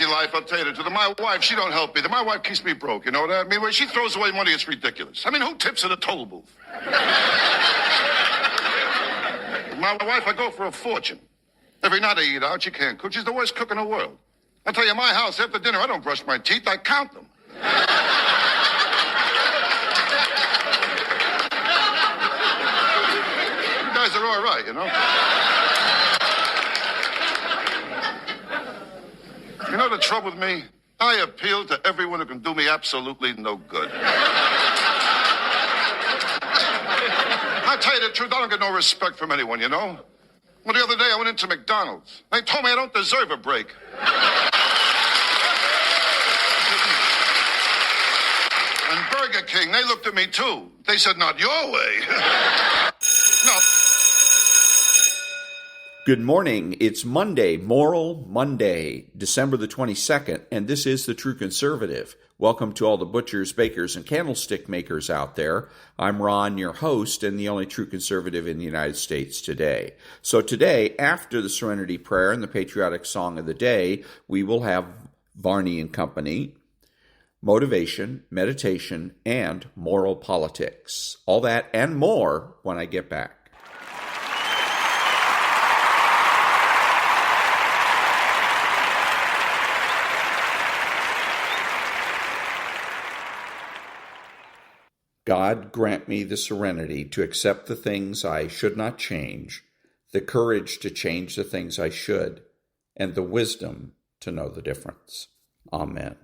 easy life, I'll tell you the truth. My wife, she don't help either. My wife keeps me broke, you know that? I mean, when she throws away money, it's ridiculous. I mean, who tips at a toll booth? My wife, I go for a fortune. Every night I eat out, she can't cook. She's the worst cook in the world. I tell you, my house, after dinner, I don't brush my teeth, I count them. You guys are all right, you know? You know the trouble with me? I appeal to everyone who can do me absolutely no good. I tell you the truth, I don't get no respect from anyone, you know? Well, the other day I went into McDonald's. They told me I don't deserve a break. And Burger King, they looked at me too. They said, not your way. No. Good morning. It's Monday, Moral Monday, December the 22nd, and this is The True Conservative. Welcome to all the butchers, bakers, and candlestick makers out there. I'm Ron, your host, and the only true conservative in the United States today. So today, after the Serenity Prayer and the patriotic song of the day, we will have Varney and Company, motivation, meditation, and moral politics. All that and more when I get back. God, grant me the serenity to accept the things I should not change, the courage to change the things I should, and the wisdom to know the difference. Amen.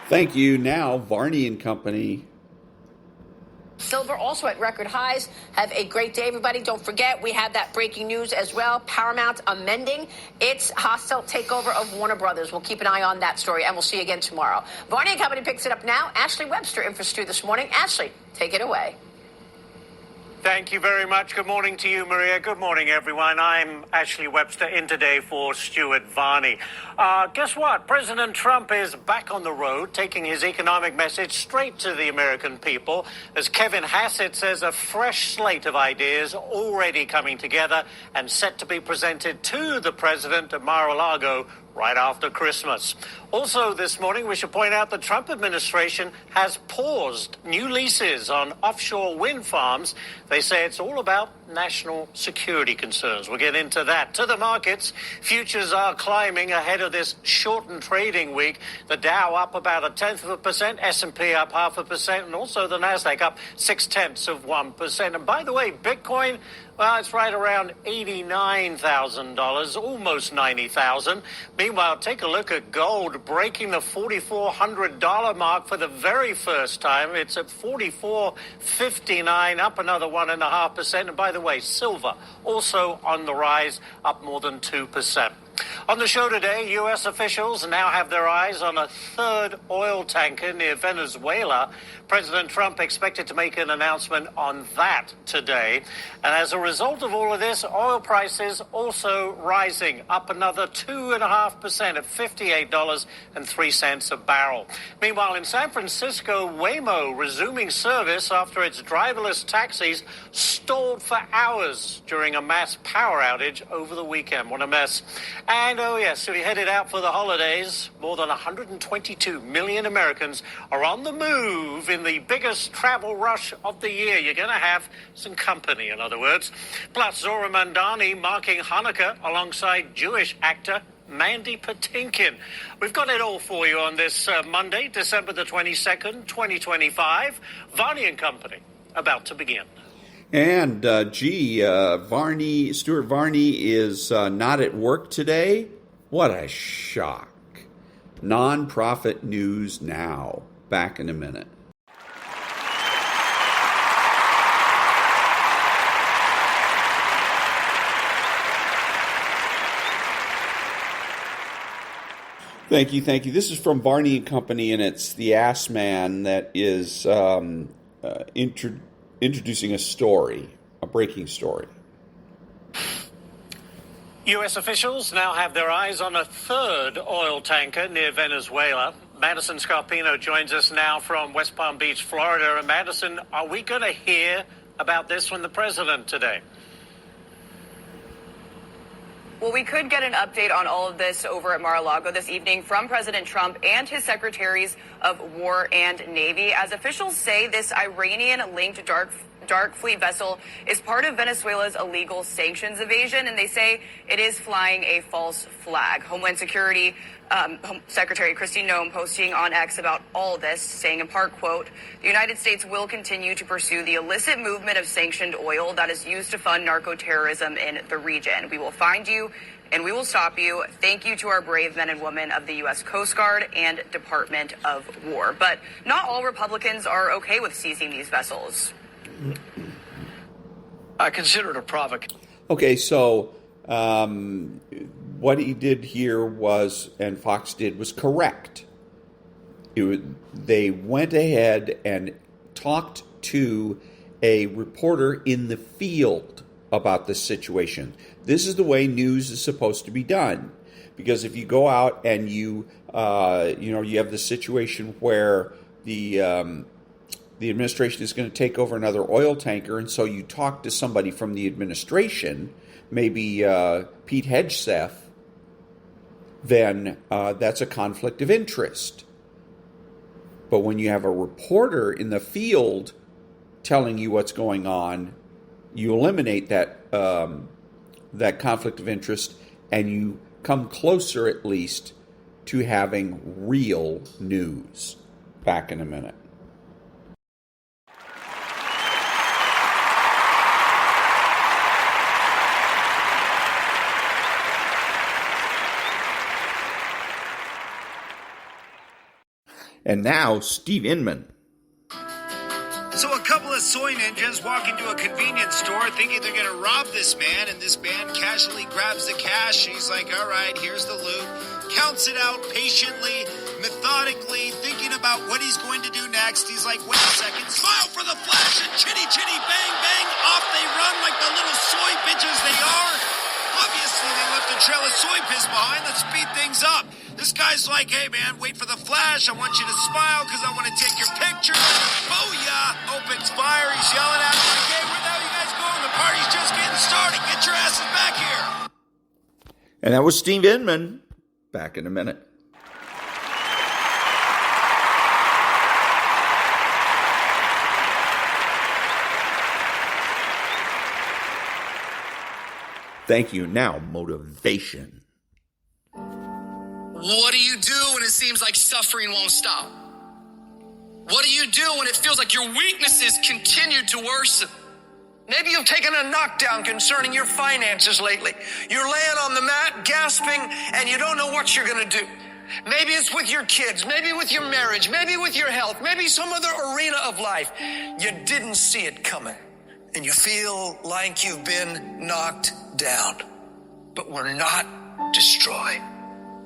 Thank you. Now, Varney and Company. Silver also at record highs. Have a great day, everybody. Don't forget, we have that breaking news as well. Paramount amending its hostile takeover of Warner Brothers. We'll keep an eye on that story, and we'll see you again tomorrow. Varney and Company picks it up now. Ashley Webster in for Stu this morning. Ashley, take it away. Thank you very much. Good morning to you, Maria. Good morning, everyone. I'm Ashley Webster in today for Stuart Varney. Guess what? President Trump is back on the road, taking his economic message straight to the American people. As Kevin Hassett says, a fresh slate of ideas already coming together and set to be presented to the president at Mar-a-Lago right after Christmas. Also this morning, we should point out the Trump administration has paused new leases on offshore wind farms. They say it's all about national security concerns. We'll get into that. To the markets, futures are climbing ahead of this shortened trading week. The Dow up about 0.1%, S&P up 0.5%, and also the Nasdaq up 0.6%. And by the way, Bitcoin, well, it's right around $89,000, almost $90,000. Meanwhile, take a look at gold breaking the $4,400 mark for the very first time. It's at $44.59, up another 1.5%. And by the way, silver also on the rise, up more than 2%. On the show today, U.S. officials now have their eyes on a third oil tanker near Venezuela. President Trump expected to make an announcement on that today. And as a result of all of this, oil prices also rising, up another 2.5% at $58.03 a barrel. Meanwhile, in San Francisco, Waymo resuming service after its driverless taxis stalled for hours during a mass power outage over the weekend. What a mess. And, oh yes, we headed out for the holidays. More than 122 million Americans are on the move in the biggest travel rush of the year. You're going to have some company, in other words. Plus, Zora Mandani marking Hanukkah alongside Jewish actor Mandy Patinkin. We've got it all for you on this Monday, December the 22nd, 2025. Varney and Company, about to begin. And, Stuart Varney is not at work today. What a shock. Nonprofit news now. Back in a minute. Thank you. This is from Varney and Company, and it's the Ass Man that is introducing a story, a breaking story. U.S. officials now have their eyes on a third oil tanker near Venezuela. Madison Scarpino joins us now from West Palm Beach, Florida. And Madison, are we going to hear about this from the president today? Well, we could get an update on all of this over at Mar-a-Lago this evening from President Trump and his secretaries of War and Navy. As officials say, this Iranian-linked dark fleet vessel is part of Venezuela's illegal sanctions evasion, and they say it is flying a false flag. Homeland Security Secretary Kristi Noem posting on X about all this, saying in part, quote, "The United States will continue to pursue the illicit movement of sanctioned oil that is used to fund narco-terrorism in the region. We will find you and we will stop you. Thank you to our brave men and women of the U.S. Coast Guard and Department of War." But not all Republicans are okay with seizing these vessels. I consider it a provocation. Okay, so what he did here was, and Fox did, was correct. They went ahead and talked to a reporter in the field about this situation. This is the way news is supposed to be done. Because if you go out and you have the situation where the administration is going to take over another oil tanker, and so you talk to somebody from the administration, maybe Pete Hegseth, then that's a conflict of interest. But when you have a reporter in the field telling you what's going on, you eliminate that conflict of interest, and you come closer, at least, to having real news. Back in a minute. And now, Steve Inman. So a couple of soy ninjas walk into a convenience store thinking they're going to rob this man, and this man casually grabs the cash. He's like, all right, here's the loot. Counts it out patiently, methodically, thinking about what he's going to do next. He's like, wait a second, smile for the flash, and chitty, chitty, bang, bang, off they run like the little soy bitches they are. Obviously, they left a trail of soy piss behind. Let's speed things up. This guy's like, hey, man, wait for the flash. I want you to smile because I want to take your picture. Booyah! Opens fire. He's yelling at me like, hey, where the hell you guys going? The party's just getting started. Get your asses back here. And that was Steve Inman. Back in a minute. Thank you. Now, motivation. What do you do when it seems like suffering won't stop? What do you do when it feels like your weaknesses continue to worsen? Maybe you've taken a knockdown concerning your finances lately. You're laying on the mat, gasping, and you don't know what you're going to do. Maybe it's with your kids, maybe with your marriage, maybe with your health, maybe some other arena of life. You didn't see it coming, and you feel like you've been knocked down. But we're not destroyed.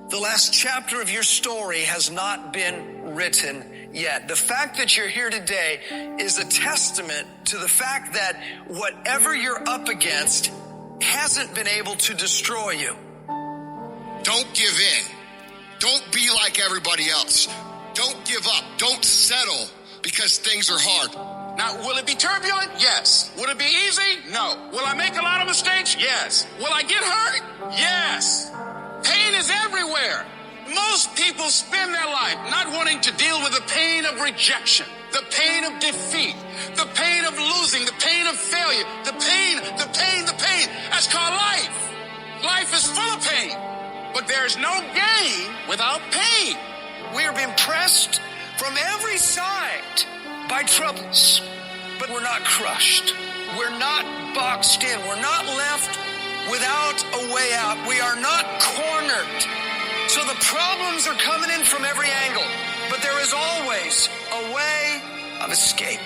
The last chapter of your story has not been written yet. The fact that you're here today is a testament to the fact that whatever you're up against hasn't been able to destroy you. Don't give in. Don't be like everybody else. Don't give up. Don't settle because things are hard. Now, will it be turbulent? Yes. Will it be easy? No. Will I make a lot of mistakes? Yes. Will I get hurt? Yes. Pain is everywhere. Most people spend their life not wanting to deal with the pain of rejection, the pain of defeat, the pain of losing, the pain of failure, the pain. That's called life. Life is full of pain, but there's no gain without pain. We are being pressed from every side by troubles, but we're not crushed. We're not boxed in. We're not left without a way out. We are not cornered. So the problems are coming in from every angle, but there is always a way of escape.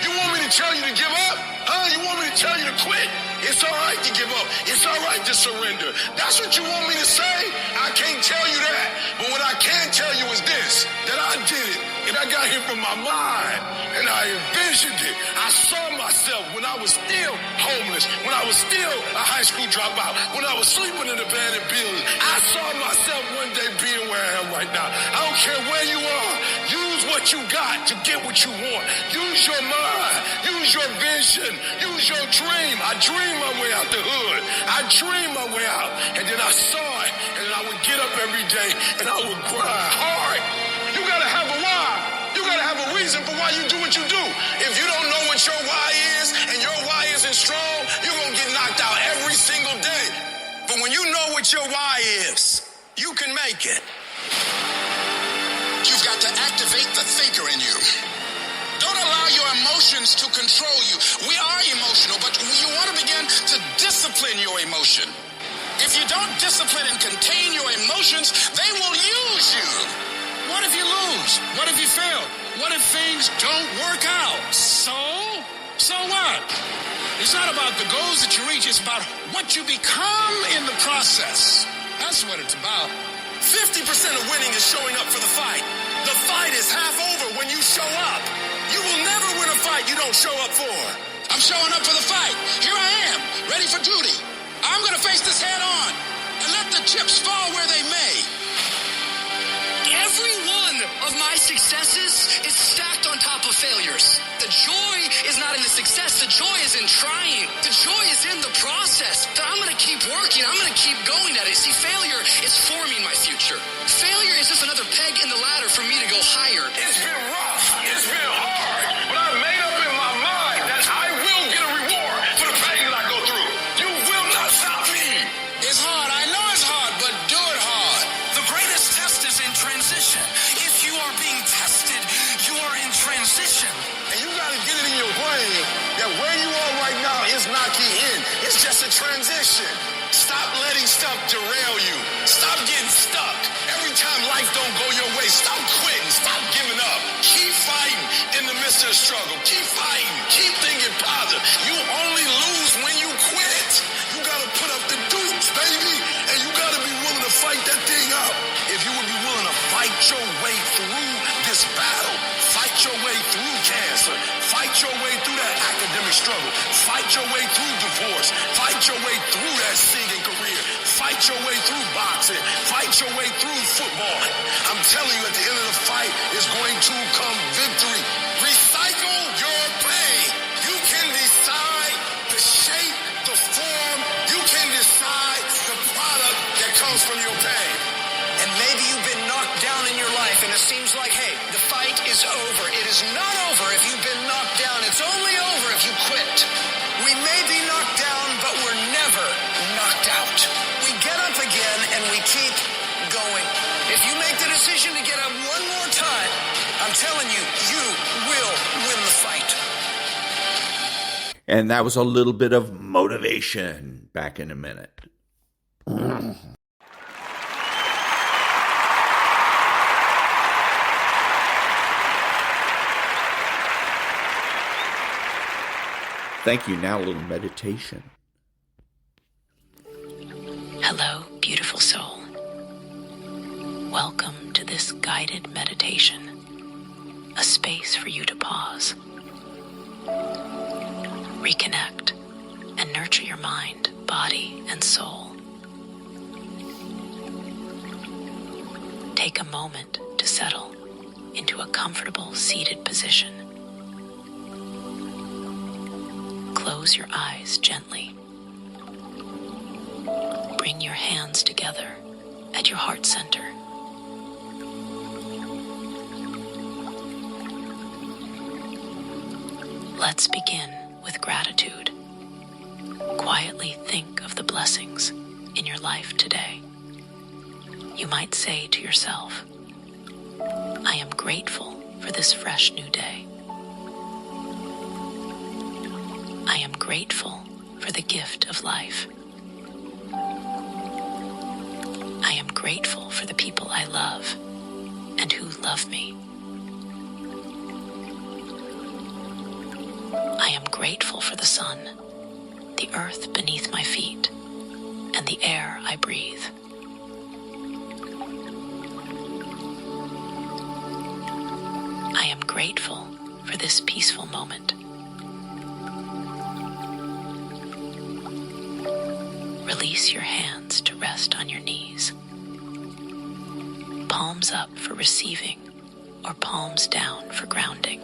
You want me to tell you to give up? Huh? You want me to tell you to quit? It's all right to give up. It's all right to surrender. That's what you want me to say? I can't tell you that. But what I can tell you is this, that I did it, and I got here from my mind, and I envisioned it. I saw myself when I was still homeless, when I was still a high school dropout, when I was sleeping in abandoned buildings. I saw myself one day being where I am right now. I don't care where you are. Use what you got to get what you want. Use your mind. Use your vision. Use your dream. I dreamed my way out the hood. I dreamed my way out. And then I saw it. And then I would get up every day and I would grind hard. You got to have a why. You got to have a reason for why you do what you do. If you don't know what your why is and your why isn't strong, you're going to get knocked out every single day. But when you know what your why is, you can make it. You've got to activate the thinker in you. Don't allow your emotions to control you. We are emotional, but you want to begin to discipline your emotion. If you don't discipline and contain your emotions, they will use you. What if you lose? What if you fail? What if things don't work out? So what? It's not about the goals that you reach. It's about what you become in the process. That's what it's about. 50% of winning is showing up for the fight. The fight is half over when you show up. You will never win a fight you don't show up for. I'm showing up for the fight. Here I am, ready for duty. I'm going to face this head on and let the chips fall where they may. Every one of my successes is stacked on top of failures. The joy is not in the success. The joy is in trying. The joy is in the process. That I'm going to keep working. I'm going to keep going at it. See, failure is forming my future. Failure is just another peg in the ladder for me to go higher. It's been rough. It's been hard. But I made up in my mind that I will get a reward for the pain that I go through. You will not stop me. It's hard. I know it's hard, but do it hard. The greatest test is in transition. If you are being tested, you are in transition. And you got to get it in your brain that where you are right now is not the end. It's just a transition. Stop letting stuff derail you. Stop getting stuck. Every time life don't go your way, stop quitting. Stop giving up. Keep fighting in the midst of the struggle. Keep fighting. Keep thinking positive. You only lose when you quit. You got to put up the dukes, baby. And you got to be willing to fight that thing out. If you would be willing to fight your way through this battle, fight your way through cancer, fight your way through that academic struggle, fight your way through divorce, fight your way through that singing career, fight your way through boxing, fight your way through football. I'm telling you, at the end of the fight is going to come victory. Recycle your pain. You can decide the shape, the form. You can decide the product that comes from your pain. And maybe you've been knocked down in your life and it seems like, hey, the fight is over. It is not over if you've been knocked down. It's only over if you quit. We may be knocked down, but we're never knocked out. We get up again and we keep going. If you make the decision to get up one more time, I'm telling you, you will win the fight. And that was a little bit of motivation. Back in a minute. Thank you. Now a little meditation. Hello, beautiful soul. Welcome to this guided meditation, a space for you to pause, reconnect, and nurture your mind, body, and soul. Take a moment to settle into a comfortable seated position. Close your eyes gently. Bring your hands together at your heart center. Let's begin with gratitude. Quietly think of the blessings in your life today. You might say to yourself, I am grateful for this fresh new day. I am grateful for the gift of life. I am grateful for the people I love and who love me. I am grateful for the sun, the earth beneath my feet, and the air I breathe. I am grateful for this peaceful moment. Release your hands to rest on your knees. Palms up for receiving or palms down for grounding.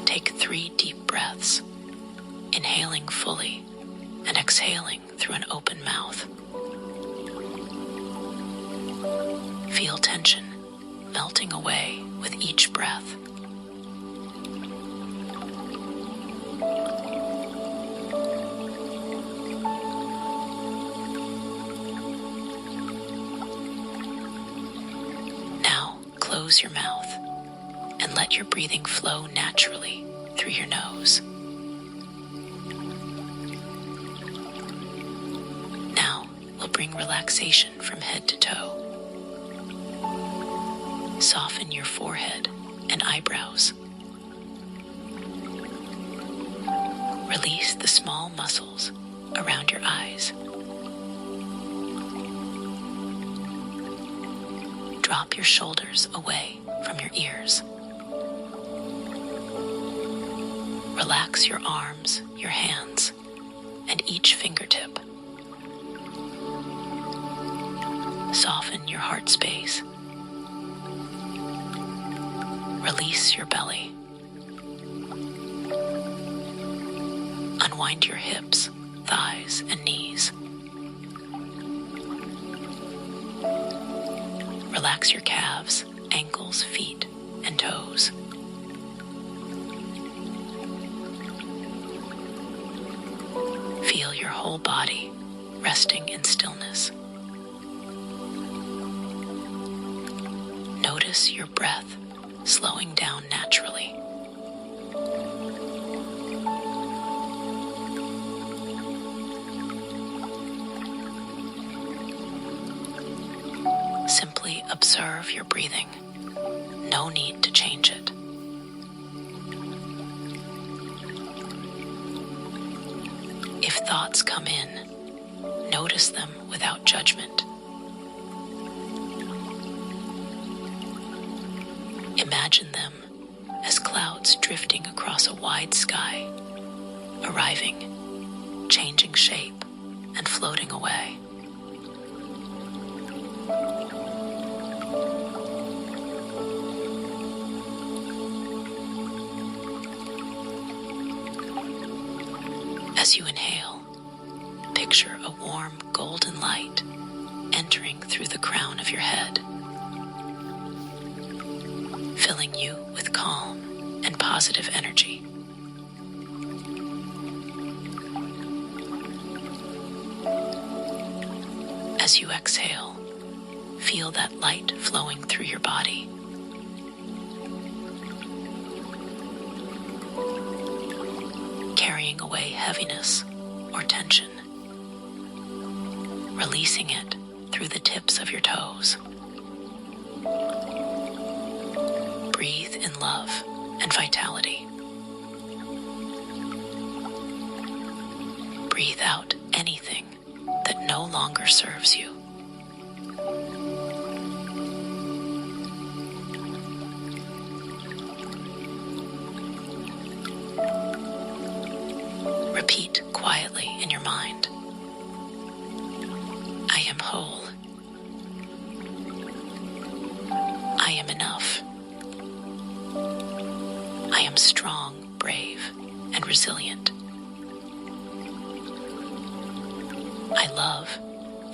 Take 3 deep breaths, inhaling fully and exhaling through an open mouth. Feel tension melting away with each breath. Close your mouth and let your breathing flow naturally through your nose. Now we'll bring relaxation from head to toe. Soften your forehead and eyebrows. Release the small muscles around your eyes. Drop your shoulders away from your ears. Relax your arms, your hands, and each fingertip. Soften your heart space. Release your belly. Unwind your hips, thighs, and knees. Relax your calves, ankles, feet, and toes. Feel your whole body resting in stillness. Notice your breath slowing down naturally. Simply observe your breathing no need to change it. If thoughts come in, notice them without judgment. Imagine them as clouds drifting across a wide sky, arriving, changing shape, and floating away. As you inhale, picture a warm golden light entering through the crown of your head, filling you with calm and positive energy. As you exhale, feel that light flowing through your body. Carrying away heaviness or tension, releasing it through the tips of your toes. Breathe in love and vitality. Breathe out anything that no longer serves you. Repeat quietly in your mind. I am whole. I am enough. I am strong, brave, and resilient. I love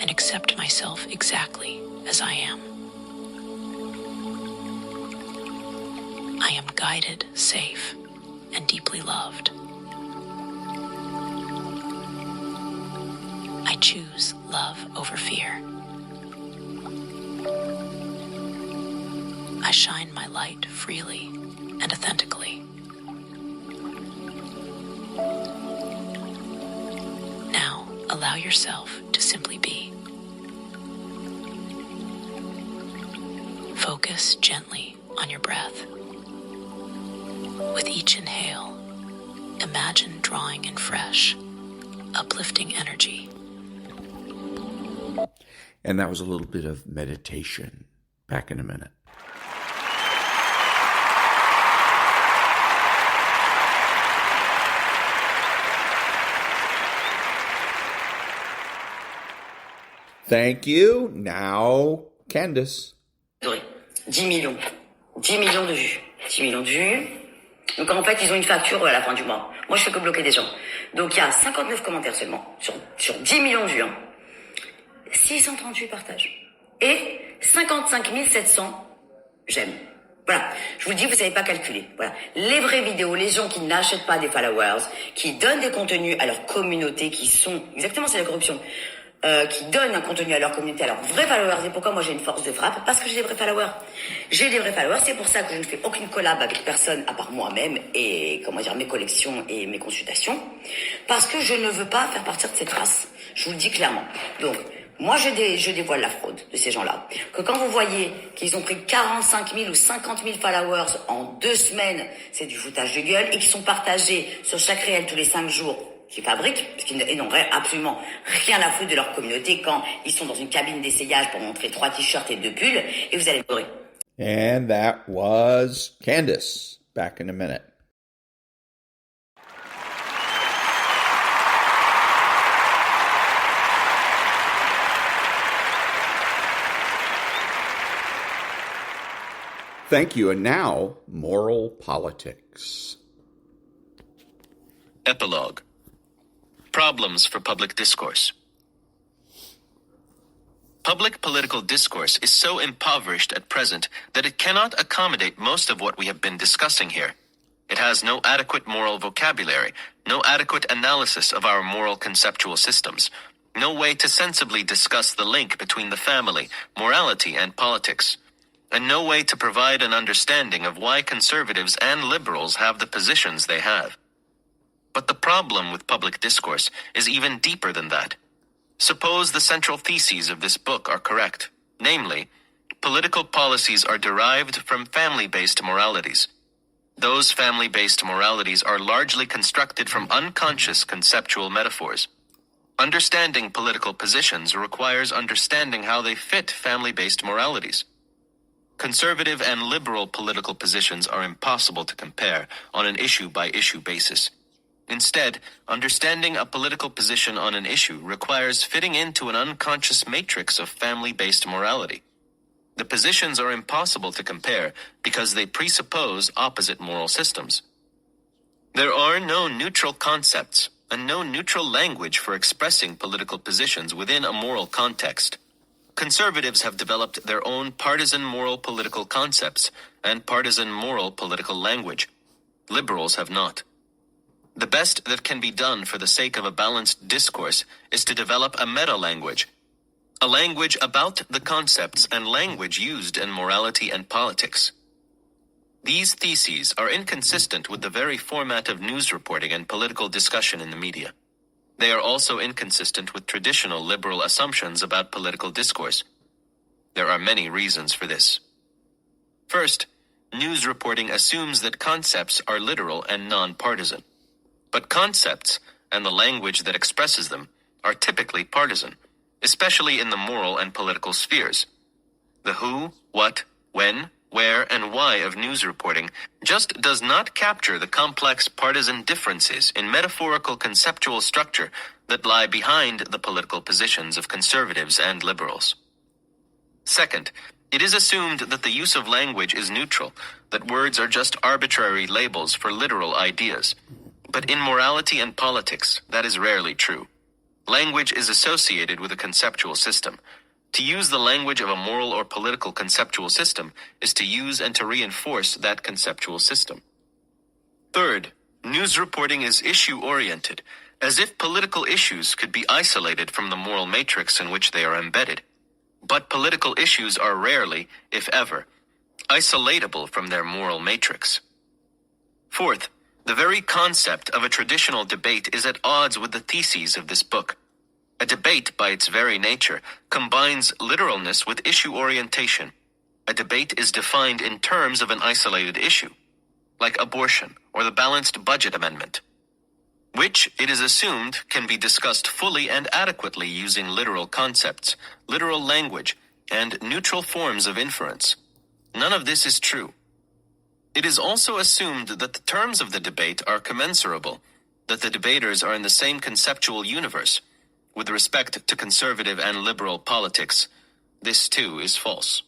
and accept myself exactly as I am. I am guided, safe, and deeply loved. I choose love over fear. I shine my light freely and authentically. Now, allow yourself to simply be. Focus gently on your breath. With each inhale, imagine drawing in fresh, uplifting energy. And that was a little bit of meditation. Back in a minute. Thank you. Now, Candice. 10 millions. 10 millions de vues. 10 millions de vues. Donc en fait, ils ont une facture à la fin du mois. Moi, je fais que bloquer des gens. Donc il y a 59 commentaires seulement. Sur 10 millions de vues. 638 partages. Et 55 700 j'aime. Voilà. Je vous le dis, vous savez pas calculer. Voilà. Les vraies vidéos, les gens qui n'achètent pas des followers, qui donnent des contenus à leur communauté, qui sont, exactement, c'est la corruption, qui donnent un contenu à leur communauté, à leurs vrais followers. Et pourquoi moi j'ai une force de frappe? Parce que j'ai des vrais followers. J'ai des vrais followers, c'est pour ça que je ne fais aucune collab avec personne à part moi-même et, mes collections et mes consultations. Parce que je ne veux pas faire partir de cette race. Je vous le dis clairement. Donc, moi, je dévoile la fraude de ces gens-là. Que quand vous voyez qu'ils ont pris 45 000 ou 50 000 followers en 2 semaines, c'est du foutage de gueule, et qui sont partagés sur chaque réel tous les 5 jours, qui fabriquent, parce qu'ils n'ont absolument rien à foutre de leur communauté quand ils sont dans une cabine d'essayage pour montrer 3 t-shirts et 2 pulls, et vous allez pleurer. And that was Candice. Back in a minute. Thank you. And now, moral politics. Epilogue. Problems for public discourse. Public political discourse is so impoverished at present that it cannot accommodate most of what we have been discussing here. It has no adequate moral vocabulary, no adequate analysis of our moral conceptual systems, no way to sensibly discuss the link between the family, morality, and politics, and no way to provide an understanding of why conservatives and liberals have the positions they have. But the problem with public discourse is even deeper than that. Suppose the central theses of this book are correct, namely, political policies are derived from family-based moralities. Those family-based moralities are largely constructed from unconscious conceptual metaphors. Understanding political positions requires understanding how they fit family-based moralities. Conservative and liberal political positions are impossible to compare on an issue-by-issue basis. Instead, understanding a political position on an issue requires fitting into an unconscious matrix of family-based morality. The positions are impossible to compare because they presuppose opposite moral systems. There are no neutral concepts and no neutral language for expressing political positions within a moral context. Conservatives have developed their own partisan moral political concepts and partisan moral political language. Liberals have not. The best that can be done for the sake of a balanced discourse is to develop a meta-language, a language about the concepts and language used in morality and politics. These theses are inconsistent with the very format of news reporting and political discussion in the media. They are also inconsistent with traditional liberal assumptions about political discourse. There are many reasons for this. First, news reporting assumes that concepts are literal and non-partisan. But concepts, and the language that expresses them, are typically partisan, especially in the moral and political spheres. The who, what, when, where, and why of news reporting just does not capture the complex partisan differences in metaphorical conceptual structure that lie behind the political positions of conservatives and liberals. Second, it is assumed that the use of language is neutral, that words are just arbitrary labels for literal ideas. But in morality and politics, that is rarely true. Language is associated with a conceptual system. To use the language of a moral or political conceptual system is to use and to reinforce that conceptual system. Third, news reporting is issue-oriented, as if political issues could be isolated from the moral matrix in which they are embedded. But political issues are rarely, if ever, isolatable from their moral matrix. Fourth, the very concept of a traditional debate is at odds with the theses of this book. A debate, by its very nature, combines literalness with issue orientation. A debate is defined in terms of an isolated issue, like abortion or the balanced budget amendment, which, it is assumed, can be discussed fully and adequately using literal concepts, literal language, and neutral forms of inference. None of this is true. It is also assumed that the terms of the debate are commensurable, that the debaters are in the same conceptual universe. With respect to conservative and liberal politics, this too is false.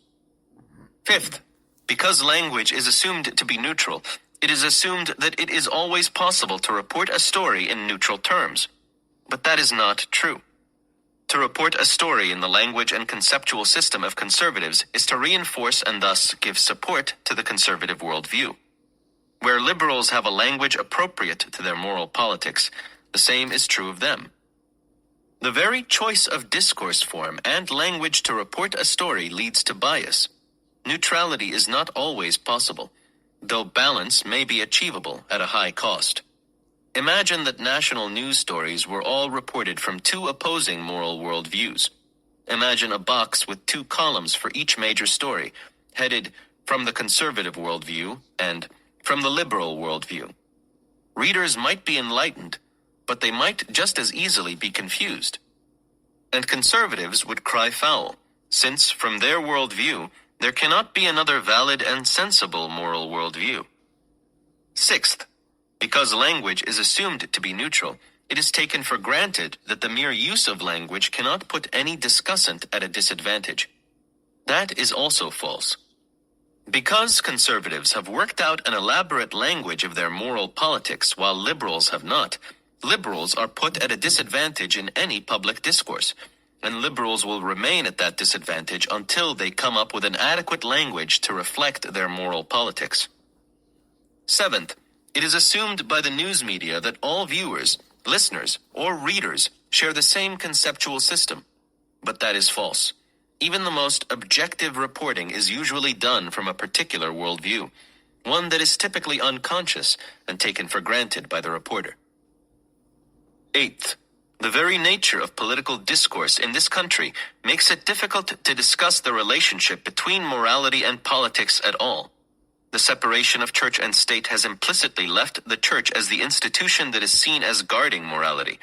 Fifth, because language is assumed to be neutral, it is assumed that it is always possible to report a story in neutral terms. But that is not true. To report a story in the language and conceptual system of conservatives is to reinforce and thus give support to the conservative worldview. Where liberals have a language appropriate to their moral politics, the same is true of them. The very choice of discourse form and language to report a story leads to bias. Neutrality is not always possible, though balance may be achievable at a high cost. Imagine that national news stories were all reported from two opposing moral worldviews. Imagine a box with two columns for each major story, headed from the conservative worldview and from the liberal worldview. Readers might be enlightened, but they might just as easily be confused. And conservatives would cry foul, since from their worldview, there cannot be another valid and sensible moral worldview. Sixth, because language is assumed to be neutral, it is taken for granted that the mere use of language cannot put any discussant at a disadvantage. That is also false. Because conservatives have worked out an elaborate language of their moral politics while liberals have not, liberals are put at a disadvantage in any public discourse, and liberals will remain at that disadvantage until they come up with an adequate language to reflect their moral politics. Seventh, it is assumed by the news media that all viewers, listeners, or readers share the same conceptual system. But that is false. Even the most objective reporting is usually done from a particular worldview, one that is typically unconscious and taken for granted by the reporter. Eighth, The very nature of political discourse in this country makes it difficult to discuss the relationship between morality and politics at all. The separation of church and state has implicitly left the church as the institution that is seen as guarding morality.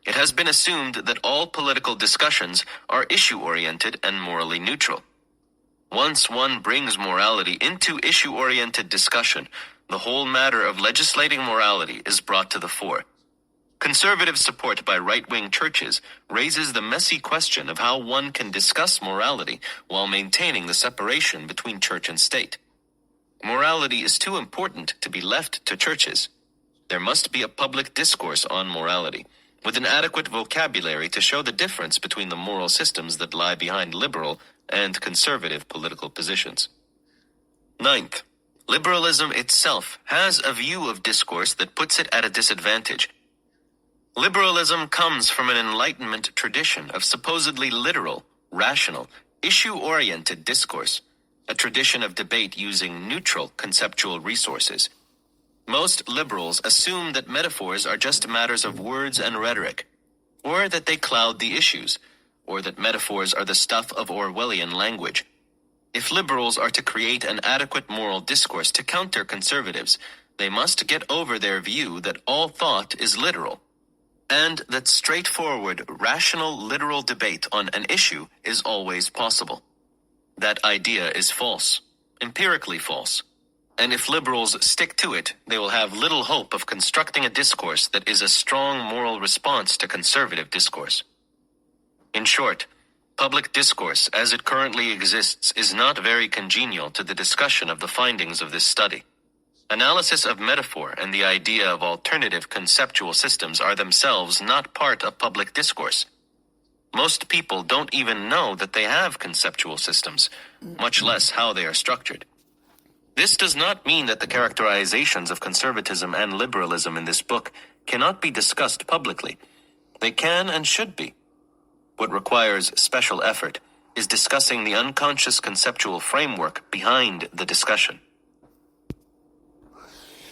It has been assumed that all political discussions are issue-oriented and morally neutral. Once one brings morality into issue-oriented discussion, the whole matter of legislating morality is brought to the fore. Conservative support by right-wing churches raises the messy question of how one can discuss morality while maintaining the separation between church and state. Morality is too important to be left to churches. There must be a public discourse on morality, with an adequate vocabulary to show the difference between the moral systems that lie behind liberal and conservative political positions. Ninth, liberalism itself has a view of discourse that puts it at a disadvantage. Liberalism comes from an Enlightenment tradition of supposedly literal, rational, issue-oriented discourse, a tradition of debate using neutral conceptual resources. Most liberals assume that metaphors are just matters of words and rhetoric, or that they cloud the issues, or that metaphors are the stuff of Orwellian language. If liberals are to create an adequate moral discourse to counter conservatives, they must get over their view that all thought is literal, and that straightforward, rational, literal debate on an issue is always possible. That idea is false, empirically false, and if liberals stick to it, they will have little hope of constructing a discourse that is a strong moral response to conservative discourse. In short, public discourse as it currently exists is not very congenial to the discussion of the findings of this study. Analysis of metaphor and the idea of alternative conceptual systems are themselves not part of public discourse. Most people don't even know that they have conceptual systems, much less how they are structured. This does not mean that the characterizations of conservatism and liberalism in this book cannot be discussed publicly. They can and should be. What requires special effort is discussing the unconscious conceptual framework behind the discussion.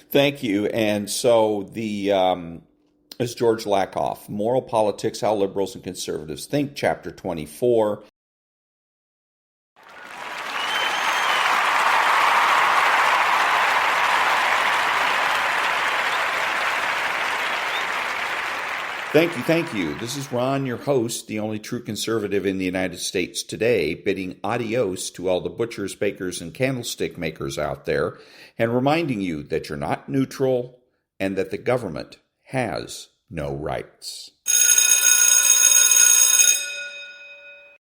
Thank you. And so is George Lakoff, Moral Politics, How Liberals and Conservatives Think, Chapter 24. Thank you. This is Ron, your host, the only true conservative in the United States today, bidding adios to all the butchers, bakers, and candlestick makers out there, and reminding you that you're not neutral and that the government has no rights.